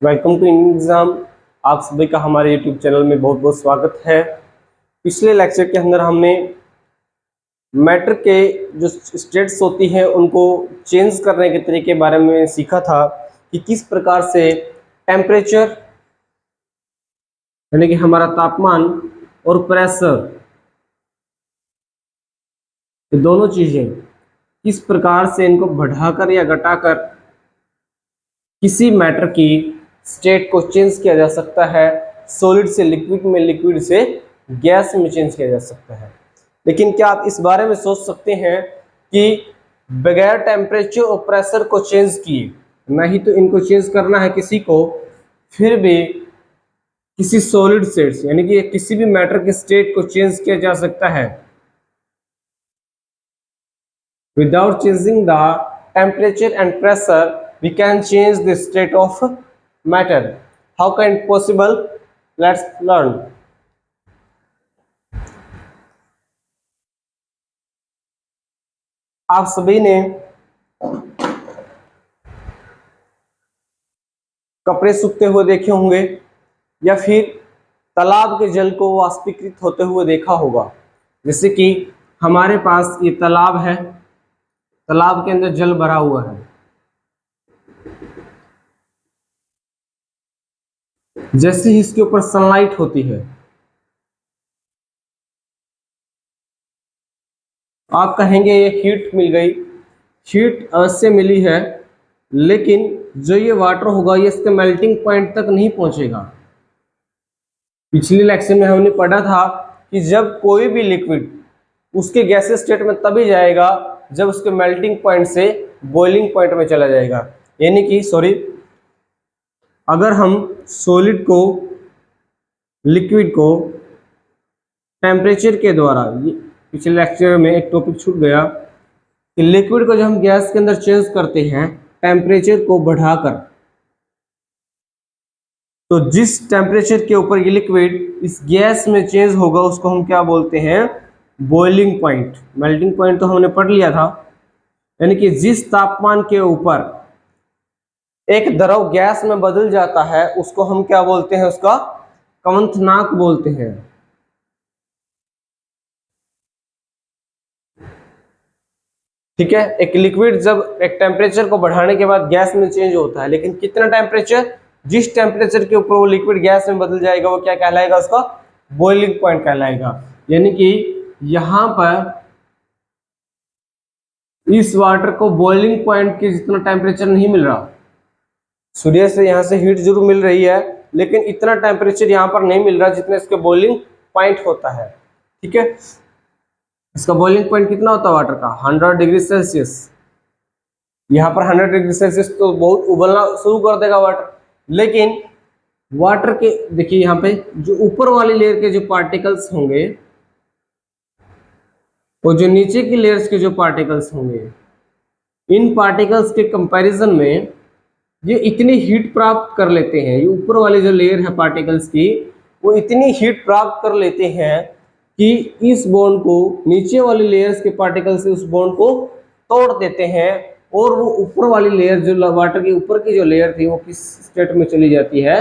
Welcome to Indian exam. आप सभी का हमारे यूट्यूब चैनल में बहुत बहुत स्वागत है। पिछले लेक्चर के अंदर हमने मैटर के जो स्टेट्स होती हैं उनको चेंज करने के तरीके के बारे में सीखा था कि किस प्रकार से टेम्परेचर यानी कि हमारा तापमान और प्रेशर, ये दोनों चीजें किस प्रकार से इनको बढ़ाकर या घटाकर किसी मैटर की स्टेट को चेंज किया जा सकता है। सॉलिड से लिक्विड में, लिक्विड से गैस में चेंज किया जा सकता है। लेकिन क्या आप इस बारे में सोच सकते हैं कि बगैर टेम्परेचर और प्रेशर को चेंज किए, ना ही तो इनको चेंज करना है किसी को, फिर भी किसी सॉलिड स्टेट यानी कि किसी भी मैटर के स्टेट को चेंज किया जा सकता है without changing the temperature and pressure? We can change the state of matter. How can it possible? Let's learn. आप सभी ने कपड़े सूखते हुए देखे होंगे या फिर तालाब के जल को वाष्पीकृत होते हुए देखा होगा। जैसे कि हमारे पास ये तालाब है, तालाब के अंदर जल भरा हुआ है। जैसे ही इसके ऊपर सनलाइट होती है, आप कहेंगे ये हीट मिल गई। हीट अवश्य मिली है, लेकिन जो ये वाटर होगा ये इसके मेल्टिंग पॉइंट तक नहीं पहुंचेगा। पिछले लेक्चर में हमने पढ़ा था कि जब कोई भी लिक्विड उसके गैसेस स्टेट में तभी जाएगा जब उसके मेल्टिंग पॉइंट से बॉइलिंग पॉइंट में चला जाएगा। यानी कि अगर हम सॉलिड को, लिक्विड को टेम्परेचर के द्वारा, ये पिछले लेक्चर में एक टॉपिक छूट गया कि लिक्विड को जब हम गैस के अंदर चेंज करते हैं टेम्परेचर को बढ़ाकर, तो जिस टेम्परेचर के ऊपर ये लिक्विड इस गैस में चेंज होगा उसको हम क्या बोलते हैं? Boiling point. मेल्टिंग पॉइंट तो हमने पढ़ लिया था। यानी कि जिस तापमान के ऊपर एक द्रव गैस में बदल जाता है उसको हम क्या बोलते हैं? उसका क्वथनांक बोलते हैं। ठीक है, एक लिक्विड जब एक टेम्परेचर को बढ़ाने के बाद गैस में चेंज होता है, लेकिन कितना टेम्परेचर? जिस टेम्परेचर के ऊपर वो लिक्विड गैस में बदल जाएगा वो क्या कहलाएगा? उसका बॉइलिंग पॉइंट कहलाएगा। यानी कि यहां पर इस वाटर को बॉइलिंग पॉइंट के जितना टेम्परेचर नहीं मिल रहा। सूर्य से यहाँ से हीट जरूर मिल रही है, लेकिन इतना टेम्परेचर यहाँ पर नहीं मिल रहा जितना इसके बॉइलिंग पॉइंट होता है। ठीक है, इसका बॉइलिंग पॉइंट कितना होता है वाटर का? 100 डिग्री सेल्सियस। यहाँ पर 100 डिग्री सेल्सियस तो बहुत उबलना शुरू कर देगा वाटर। लेकिन वाटर के देखिए यहाँ पे जो ऊपर वाली लेयर के जो पार्टिकल्स होंगे और जो नीचे की लेयर्स के जो पार्टिकल्स होंगे, इन पार्टिकल्स के कंपैरिजन में ये इतनी हीट प्राप्त कर लेते हैं, ये ऊपर वाली जो लेयर है पार्टिकल्स की, वो इतनी हीट प्राप्त कर लेते हैं कि इस बॉन्ड को नीचे वाली लेयर्स के पार्टिकल से उस बॉन्ड को तोड़ देते हैं और वो ऊपर वाली लेयर जो वाटर के ऊपर की जो लेयर थी वो किस स्टेट में चली जाती है?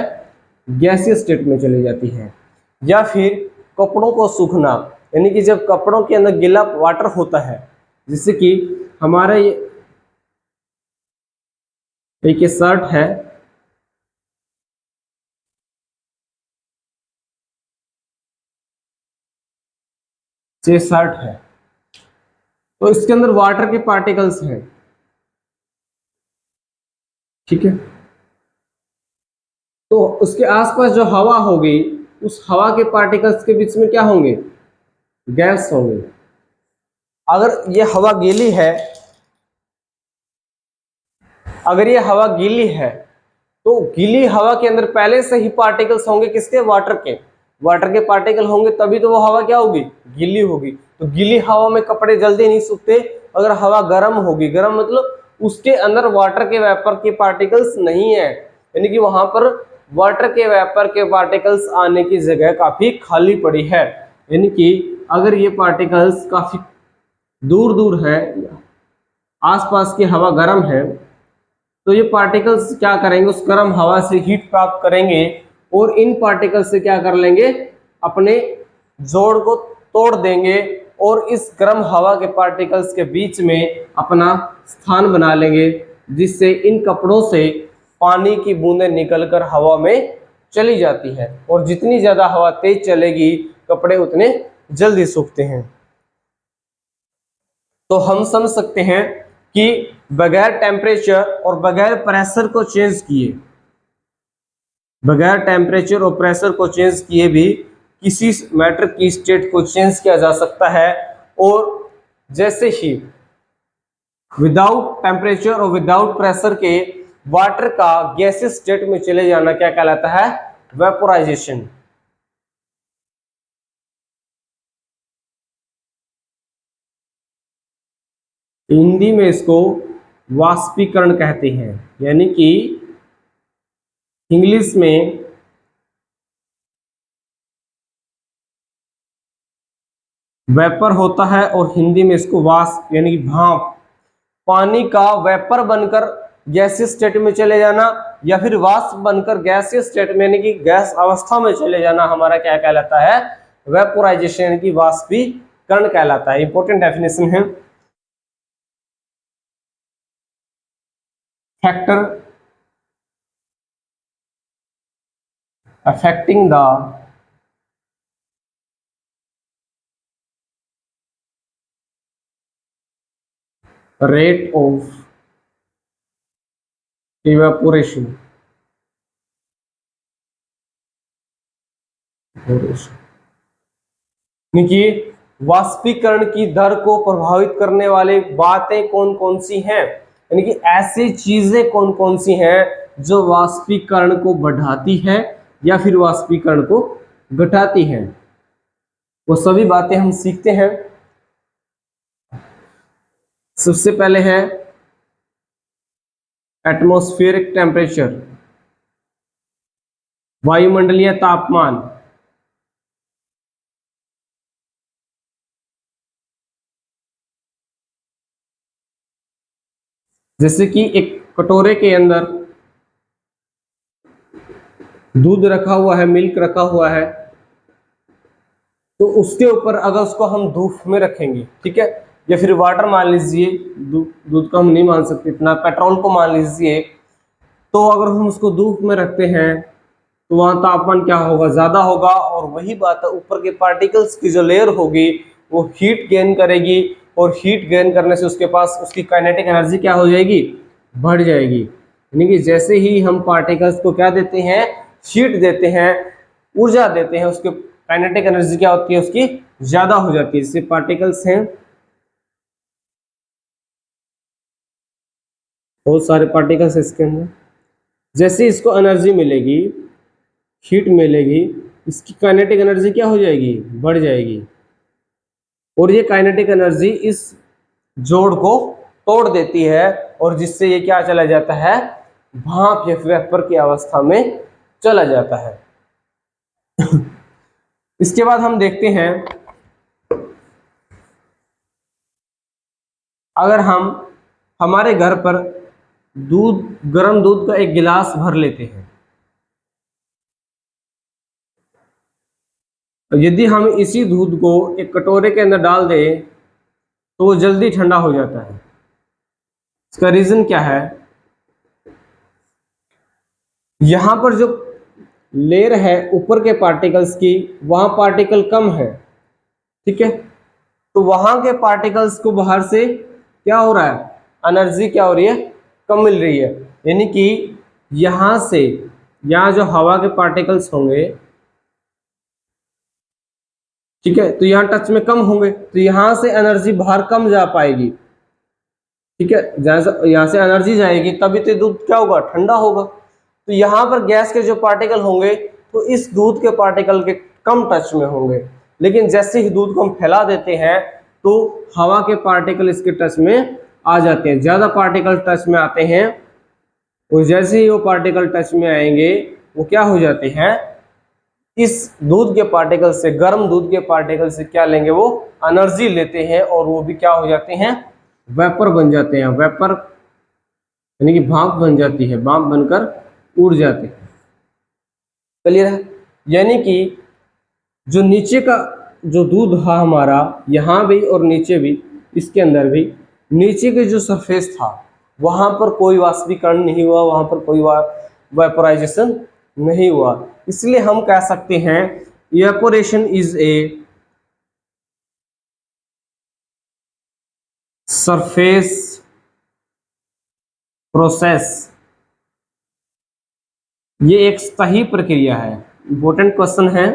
गैसियस स्टेट में चली जाती है। या फिर कपड़ों को सूखना, यानी कि जब कपड़ों के अंदर गीला वाटर होता है, जैसे कि हमारा ये शर्ट है, ये शर्ट है, तो इसके अंदर वाटर के पार्टिकल्स हैं। ठीक है, तो उसके आसपास जो हवा होगी उस हवा के पार्टिकल्स के बीच में क्या होंगे? गैस होंगे। अगर ये हवा गीली है, अगर ये हवा गीली है तो गीली हवा के अंदर पहले से ही पार्टिकल्स होंगे किसके? वाटर के। वाटर के पार्टिकल होंगे तभी तो वो हवा क्या होगी? गीली होगी। तो गीली हवा में कपड़े जल्दी नहीं सूखते। अगर हवा गर्म होगी, गर्म मतलब उसके अंदर वाटर के वेपर के पार्टिकल्स नहीं है, यानी कि वहां पर वाटर के वेपर के पार्टिकल्स आने की जगह काफी खाली पड़ी है। यानी कि अगर ये पार्टिकल्स काफी दूर दूर है, आसपास की हवा गर्म है, तो ये पार्टिकल्स क्या करेंगे, उस गर्म हवा से हीट प्राप्त करेंगे और इन पार्टिकल्स से क्या कर लेंगे, अपने जोड़ को तोड़ देंगे और इस गर्म हवा के पार्टिकल्स के बीच में अपना स्थान बना लेंगे, जिससे इन कपड़ों से पानी की बूंदें निकलकर हवा में चली जाती है और जितनी ज्यादा हवा तेज चलेगी कपड़े उतने जल्दी सूखते हैं। तो हम समझ सकते हैं कि बगैर टेम्परेचर और बगैर प्रेशर को चेंज किए, बगैर टेम्परेचर और प्रेशर को चेंज किए भी किसी मैटर की स्टेट को चेंज किया जा सकता है। और जैसे ही विदाउट टेम्परेचर और विदाउट प्रेशर के वाटर का गैसियस स्टेट में चले जाना क्या कहलाता है, वेपोराइजेशन। हिंदी में इसको वाष्पीकरण कहते हैं, यानी कि इंग्लिश में वेपर होता है और हिंदी में इसको वाष्प यानी कि भाप, पानी का वेपर बनकर गैसियस स्टेट में चले जाना या फिर वाष्प बनकर गैसियस स्टेट में यानी कि गैस अवस्था में चले जाना हमारा क्या कहलाता है, वेपोराइजेशन यानी कि वाष्पीकरण कहलाता है। इंपॉर्टेंट डेफिनेशन है। Factor affecting the rate of evaporation देखिए वाष्पीकरण की दर को प्रभावित करने वाले बातें कौन कौन सी हैं, यानी कि ऐसी चीजें कौन कौन सी हैं जो वाष्पीकरण को बढ़ाती है या फिर वाष्पीकरण को घटाती हैं, वो सभी बातें हम सीखते हैं। सबसे पहले है एटमॉस्फेरिक टेम्परेचर, वायुमंडलीय तापमान। जैसे कि एक कटोरे के अंदर दूध रखा हुआ है, मिल्क रखा हुआ है, तो उसके ऊपर अगर उसको हम धूप में रखेंगे, ठीक है, या फिर वाटर मान लीजिए, दूध को हम नहीं मान सकते इतना, पेट्रोल को मान लीजिए, तो अगर हम उसको धूप में रखते हैं तो वहाँ तापमान क्या होगा, ज़्यादा होगा। और वही बात है, ऊपर के पार्टिकल्स की जो लेयर होगी वो हीट गेन करेगी और हीट गेन करने से उसके पास उसकी काइनेटिक एनर्जी क्या हो जाएगी, बढ़ जाएगी। यानी कि जैसे ही हम पार्टिकल्स को क्या देते हैं, हीट देते हैं, ऊर्जा देते हैं, उसके काइनेटिक एनर्जी क्या होती है, उसकी ज़्यादा हो जाती है। जैसे पार्टिकल्स हैं, बहुत सारे पार्टिकल्स इसके अंदर, जैसे इसको एनर्जी मिलेगी, हीट मिलेगी, इसकी काइनेटिक एनर्जी क्या हो जाएगी, बढ़ जाएगी। और ये काइनेटिक एनर्जी इस जोड़ को तोड़ देती है और जिससे ये क्या चला जाता है, भाप या वेपर की अवस्था में चला जाता है। इसके बाद हम देखते हैं, अगर हम हमारे घर पर गर्म दूध का एक गिलास भर लेते हैं, यदि हम इसी दूध को एक कटोरे के अंदर डाल दें तो वो जल्दी ठंडा हो जाता है। इसका रीजन क्या है, यहां पर जो लेयर है ऊपर के पार्टिकल्स की, वहां पार्टिकल कम है, ठीक है, तो वहां के पार्टिकल्स को बाहर से क्या हो रहा है, एनर्जी क्या हो रही है, कम मिल रही है। यानी कि यहां से यहाँ जो हवा के पार्टिकल्स होंगे, ठीक है, तो यहाँ टच में कम होंगे, तो यहाँ से एनर्जी बाहर कम जा पाएगी, ठीक है, यहाँ से एनर्जी जाएगी तभी तो दूध क्या होगा, ठंडा होगा। तो यहाँ पर गैस के जो पार्टिकल होंगे तो इस दूध के पार्टिकल के कम टच में होंगे, लेकिन जैसे ही दूध को हम फैला देते हैं तो हवा के पार्टिकल इसके टच में आ जाते हैं, ज़्यादा पार्टिकल टच में आते हैं। और जैसे ही वो पार्टिकल टच में आएंगे वो क्या हो जाते हैं, इस दूध के पार्टिकल से, गर्म दूध के पार्टिकल से क्या लेंगे, वो एनर्जी लेते हैं और वो भी क्या हो जाते हैं, वेपर बन जाते हैं। वेपर यानी कि भाप बन जाती है, भाप बनकर उड़ जाते हैं। क्लियर है? यानी कि जो नीचे का जो दूध था हमारा, यहाँ भी और नीचे भी, इसके अंदर भी, नीचे के जो सरफेस था वहां पर कोई वाष्पीकरण नहीं हुआ, वहां पर कोई वेपोराइजेशन नहीं हुआ। इसलिए हम कह सकते हैं evaporation is a surface process. ये एक सही प्रक्रिया है। इंपॉर्टेंट क्वेश्चन है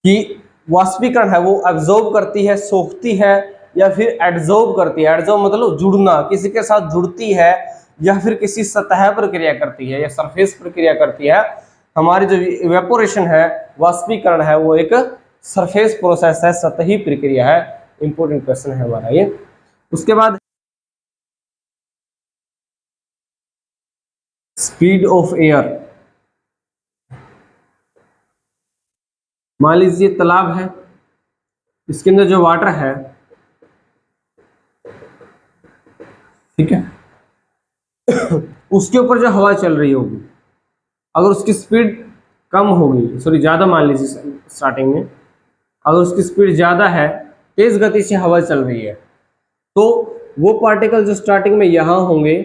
कि वाष्पीकरण है वो एब्जॉर्ब करती है, सोखती है, या फिर एडजॉर्ब करती है। एडजॉर्ब मतलब जुड़ना, किसी के साथ जुड़ती है, या फिर किसी सतह पर क्रिया करती है, या सरफेस पर क्रिया करती है। हमारी जो इवेपोरेशन है, वाष्पीकरण है, वो एक सरफेस प्रोसेस है, सतही प्रक्रिया है। इंपॉर्टेंट क्वेश्चन है हमारा ये। उसके बाद स्पीड ऑफ एयर। मान लीजिए तालाब है, इसके अंदर जो वाटर है, ठीक है, उसके ऊपर जो हवा चल रही होगी, अगर उसकी स्पीड कम होगी, सॉरी ज़्यादा, मान लीजिए स्टार्टिंग में अगर उसकी स्पीड ज़्यादा है, तेज गति से हवा चल रही है, तो वो पार्टिकल जो स्टार्टिंग में यहाँ होंगे,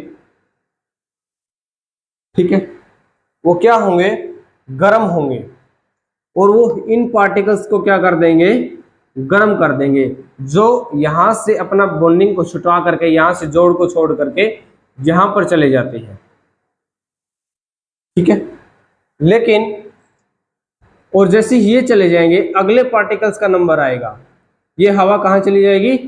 ठीक है, वो क्या होंगे, गर्म होंगे, और वो इन पार्टिकल्स को क्या कर देंगे, गर्म कर देंगे, जो यहां से अपना बॉन्डिंग को छुटवा करके, यहां से जोड़ को छोड़ करके यहां पर चले जाते हैं, ठीक है। लेकिन और जैसे ये चले जाएंगे, अगले पार्टिकल्स का नंबर आएगा, ये हवा कहाँ चली जाएगी,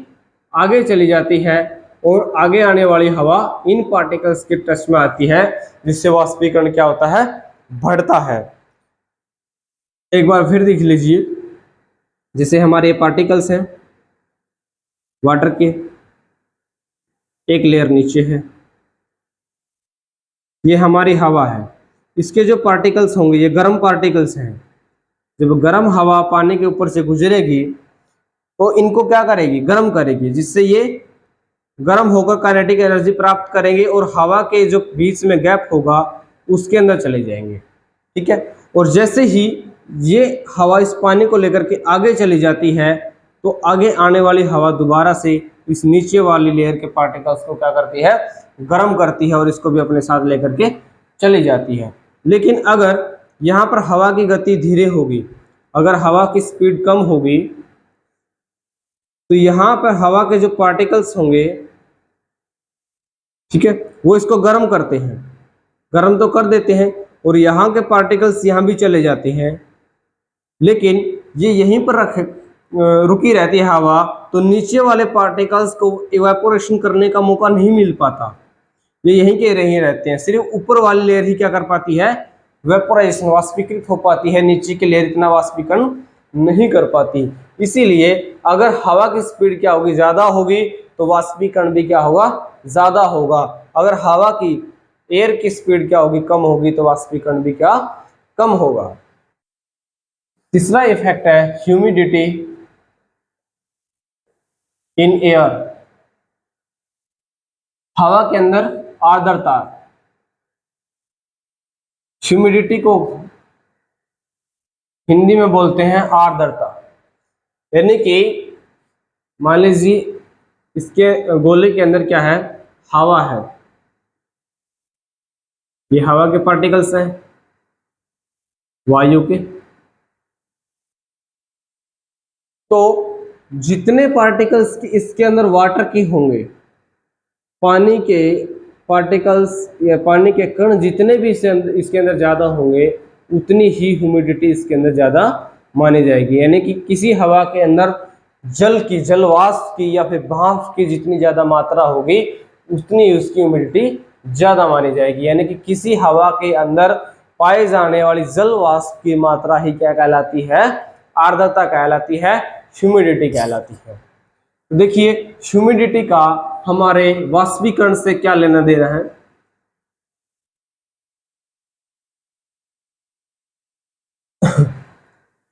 आगे चली जाती है, और आगे आने वाली हवा इन पार्टिकल्स के टच में आती है, जिससे वाष्पीकरण क्या होता है, बढ़ता है। एक बार फिर देख लीजिए, जैसे हमारे पार्टिकल्स हैं वाटर के, एक लेयर नीचे है, ये हमारी हवा है, इसके जो पार्टिकल्स होंगे ये गर्म पार्टिकल्स हैं। जब गर्म हवा पानी के ऊपर से गुजरेगी तो इनको क्या करेगी, गर्म करेगी, जिससे ये गर्म होकर काइनेटिक एनर्जी प्राप्त करेंगे और हवा के जो बीच में गैप होगा उसके अंदर चले जाएंगे, ठीक है। और जैसे ही ये हवा इस पानी को लेकर के आगे चली जाती है, तो आगे आने वाली हवा दोबारा से इस नीचे वाली लेयर के पार्टिकल्स को क्या करती है, गर्म करती है, और इसको भी अपने साथ लेकर के चली जाती है। लेकिन अगर यहाँ पर हवा की गति धीरे होगी, अगर हवा की स्पीड कम होगी, तो यहाँ पर हवा के जो पार्टिकल्स होंगे, ठीक है, वो इसको गर्म करते हैं, गर्म तो कर देते हैं, और यहाँ के पार्टिकल्स यहाँ भी चले जाते हैं, लेकिन ये यहीं पर रुकी रहती है हवा, तो नीचे वाले पार्टिकल्स को इवेपोरेशन करने का मौका नहीं मिल पाता, ये यहीं के रही रहते हैं। सिर्फ ऊपर वाली लेयर ही क्या कर पाती है, वेपोराइजेशन, वाष्पीकृत हो पाती है, नीचे की लेयर इतना वाष्पीकरण नहीं कर पाती। इसीलिए अगर हवा की स्पीड क्या होगी, ज्यादा होगी, तो वाष्पीकरण भी क्या होगा, ज्यादा होगा। अगर हवा की, एयर की स्पीड क्या होगी, कम होगी, तो वाष्पीकरण भी क्या, कम होगा। तीसरा इफेक्ट है ह्यूमिडिटी इन एयर। हवा के अंदर आर्द्रता, ह्यूमिडिटी को हिंदी में बोलते हैं आर्द्रता। यानी कि मान लीजिए इसके गोले के अंदर क्या है, हवा है, ये हवा के पार्टिकल्स हैं, वायु के। तो जितने पार्टिकल्स इसके अंदर वाटर के होंगे, पानी के पार्टिकल्स या पानी के कण जितने भी इसके अंदर ज़्यादा होंगे, उतनी ही ह्यूमिडिटी इसके अंदर ज़्यादा मानी जाएगी। यानी कि किसी हवा के अंदर जल की, जलवाष्प की या फिर भाप की जितनी ज़्यादा मात्रा होगी, उतनी उसकी ह्यूमिडिटी ज़्यादा मानी जाएगी। यानी कि किसी हवा के अंदर पाए जाने वाली जल वाष्प की मात्रा ही क्या कहलाती है, आर्द्रता कहलाती है, ह्यूमिडिटी कहलाती है। तो देखिए ह्यूमिडिटी का हमारे वाष्पीकरण से क्या लेना देना है।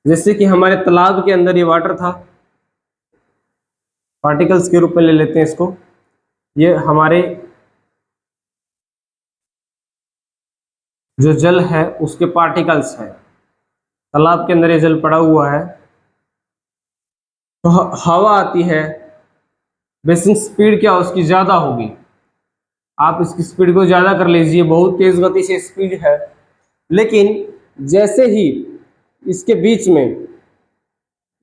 जैसे कि हमारे तालाब के अंदर ये वाटर था, पार्टिकल्स के रूप में ले लेते हैं इसको। ये हमारे जो जल है उसके पार्टिकल्स हैं। तालाब के अंदर ये जल पड़ा हुआ है, तो हवा आती है, बेसिक स्पीड क्या उसकी ज़्यादा होगी। आप इसकी स्पीड को ज़्यादा कर लीजिए, बहुत तेज़ गति से स्पीड है, लेकिन जैसे ही इसके बीच में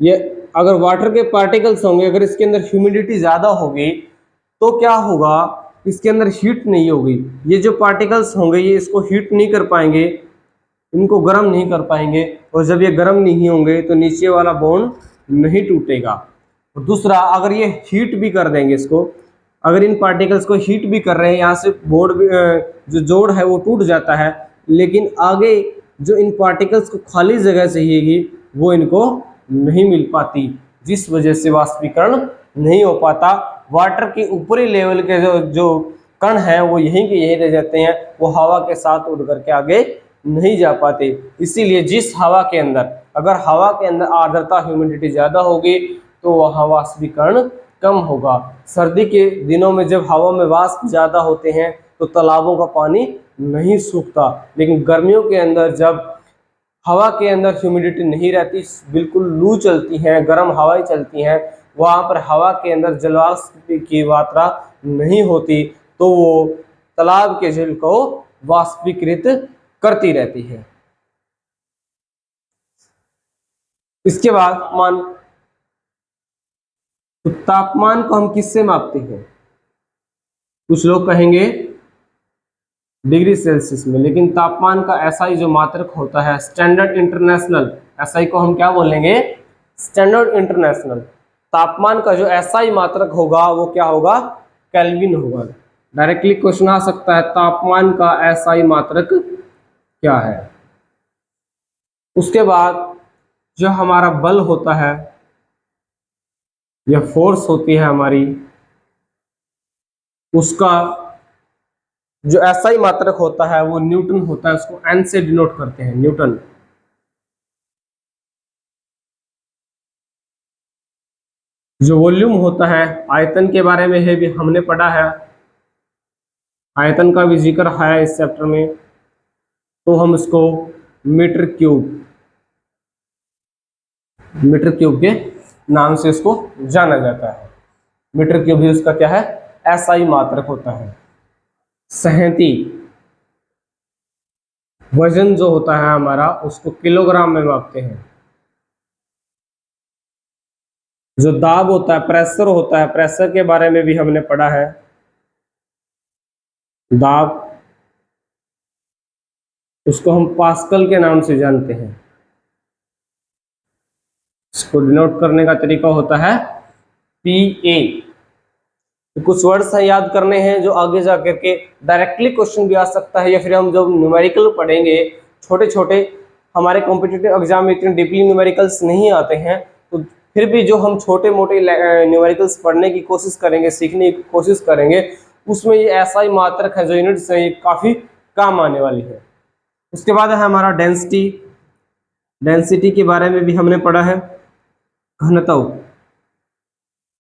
ये अगर वाटर के पार्टिकल्स होंगे, अगर इसके अंदर ह्यूमिडिटी ज़्यादा होगी तो क्या होगा, इसके अंदर हीट नहीं होगी। ये जो पार्टिकल्स होंगे ये इसको हीट नहीं कर पाएंगे, इनको गर्म नहीं कर पाएंगे, और जब ये गर्म नहीं होंगे तो नीचे वाला बॉन्ड नहीं टूटेगा। और दूसरा, अगर ये हीट भी कर देंगे इसको, अगर इन पार्टिकल्स को हीट भी कर रहे हैं, यहाँ से बोर्ड भी जो जोड़ है वो टूट जाता है, लेकिन आगे जो इन पार्टिकल्स को खाली जगह चाहिएगी वो इनको नहीं मिल पाती, जिस वजह से वाष्पीकरण नहीं हो पाता। वाटर के ऊपरी लेवल के जो कण हैं वो यहीं के यहीं रह जाते हैं, वो हवा के साथ उड़ करके आगे नहीं जा पाते। इसीलिए जिस हवा के अंदर, अगर हवा के अंदर आर्द्रता ह्यूमिडिटी ज़्यादा होगी तो वहाँ वाष्पीकरण कम होगा। सर्दी के दिनों में जब हवा में वाष्प ज़्यादा होते हैं तो तालाबों का पानी नहीं सूखता, लेकिन गर्मियों के अंदर जब हवा के अंदर ह्यूमिडिटी नहीं रहती, बिल्कुल लू चलती हैं, गर्म हवाएं चलती हैं, वहाँ पर हवा के अंदर जलवाष्प की मात्रा नहीं होती, तो वो तालाब के जल को वाष्पीकृत करती रहती है। इसके बाद तो तापमान को हम किससे मापते हैं? कुछ लोग कहेंगे डिग्री सेल्सियस में, लेकिन तापमान का एसआई जो मात्रक होता है, स्टैंडर्ड इंटरनेशनल, एसआई को हम क्या बोलेंगे? Standard international. तापमान का जो एसआई मात्रक होगा वो क्या होगा? केल्विन होगा। डायरेक्टली क्वेश्चन आ सकता है, तापमान का एसआई मात्रक क्या है? उसके बाद जो हमारा बल होता है या फोर्स होती है हमारी, उसका जो एसआई मात्रक होता है वो न्यूटन होता है, उसको एन से डिनोट करते हैं, न्यूटन। जो वॉल्यूम होता है, आयतन के बारे में है भी हमने पढ़ा है, आयतन का भी जिक्र है इस चैप्टर में, तो हम इसको मीटर क्यूब के नाम से इसको जाना जाता है। मीटर क्यूब भी उसका क्या है? एसआई मात्रक होता है। सहती वजन जो होता है हमारा, उसको किलोग्राम में मापते हैं। जो दाब होता है, प्रेशर होता है, प्रेशर के बारे में भी हमने पढ़ा है। दाब, उसको हम पास्कल के नाम से जानते हैं। इसको डिनोट करने का तरीका होता है PA। तो कुछ वर्ड्स हैं याद करने हैं जो आगे जा करके डायरेक्टली क्वेश्चन भी आ सकता है, या फिर हम जब न्यूमेरिकल पढ़ेंगे, छोटे छोटे, हमारे कॉम्पिटिटिव एग्जाम में इतने डीपली न्यूमेरिकल्स नहीं आते हैं, तो फिर भी जो हम छोटे मोटे न्यूमेरिकल्स पढ़ने की कोशिश करेंगे, सीखने की कोशिश करेंगे, उसमें ये ऐसा ही मात्रक है जो यूनिट्स हैं, ये काफ़ी काम आने वाली है। उसके बाद है हमारा डेंसिटी। डेंसिटी के बारे में भी हमने पढ़ा है। घनत्व,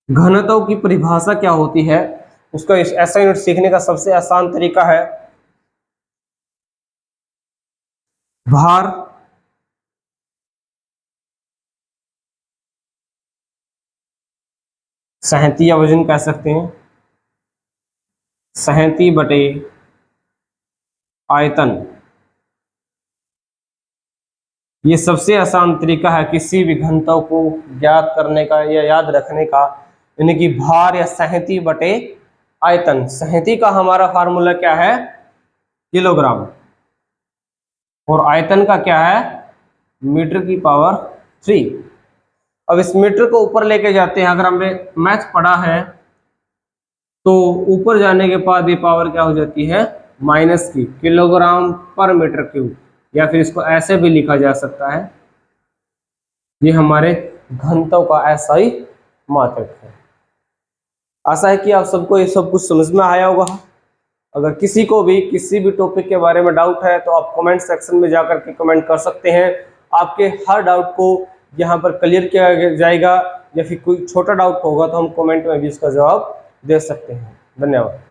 घनत्व की परिभाषा क्या होती है, उसका ऐसा यूनिट सीखने का सबसे आसान तरीका है भार सहती या वजन कह सकते हैं, सहती बटे आयतन। ये सबसे आसान तरीका है किसी भी घनत्व को ज्ञात करने का या याद रखने का, यानी कि भार या सहती बटे आयतन। सहती का हमारा फार्मूला क्या है? किलोग्राम, और आयतन का क्या है? मीटर की पावर 3। अब इस मीटर को ऊपर लेके जाते हैं। अगर हमने मैथ पढ़ा है तो ऊपर जाने के बाद ये पावर क्या हो जाती है? माइनस की, किलोग्राम पर मीटर क्यूब, या फिर इसको ऐसे भी लिखा जा सकता है, ये हमारे घनत्व का ऐसा ही मात्रक है। आशा है कि आप सबको ये सब कुछ समझ में आया होगा। अगर किसी को भी किसी भी टॉपिक के बारे में डाउट है तो आप कमेंट सेक्शन में जाकर के कमेंट कर सकते हैं। आपके हर डाउट को यहाँ पर क्लियर किया जाएगा, या फिर कोई छोटा डाउट होगा तो हम कमेंट में भी इसका जवाब दे सकते हैं। धन्यवाद।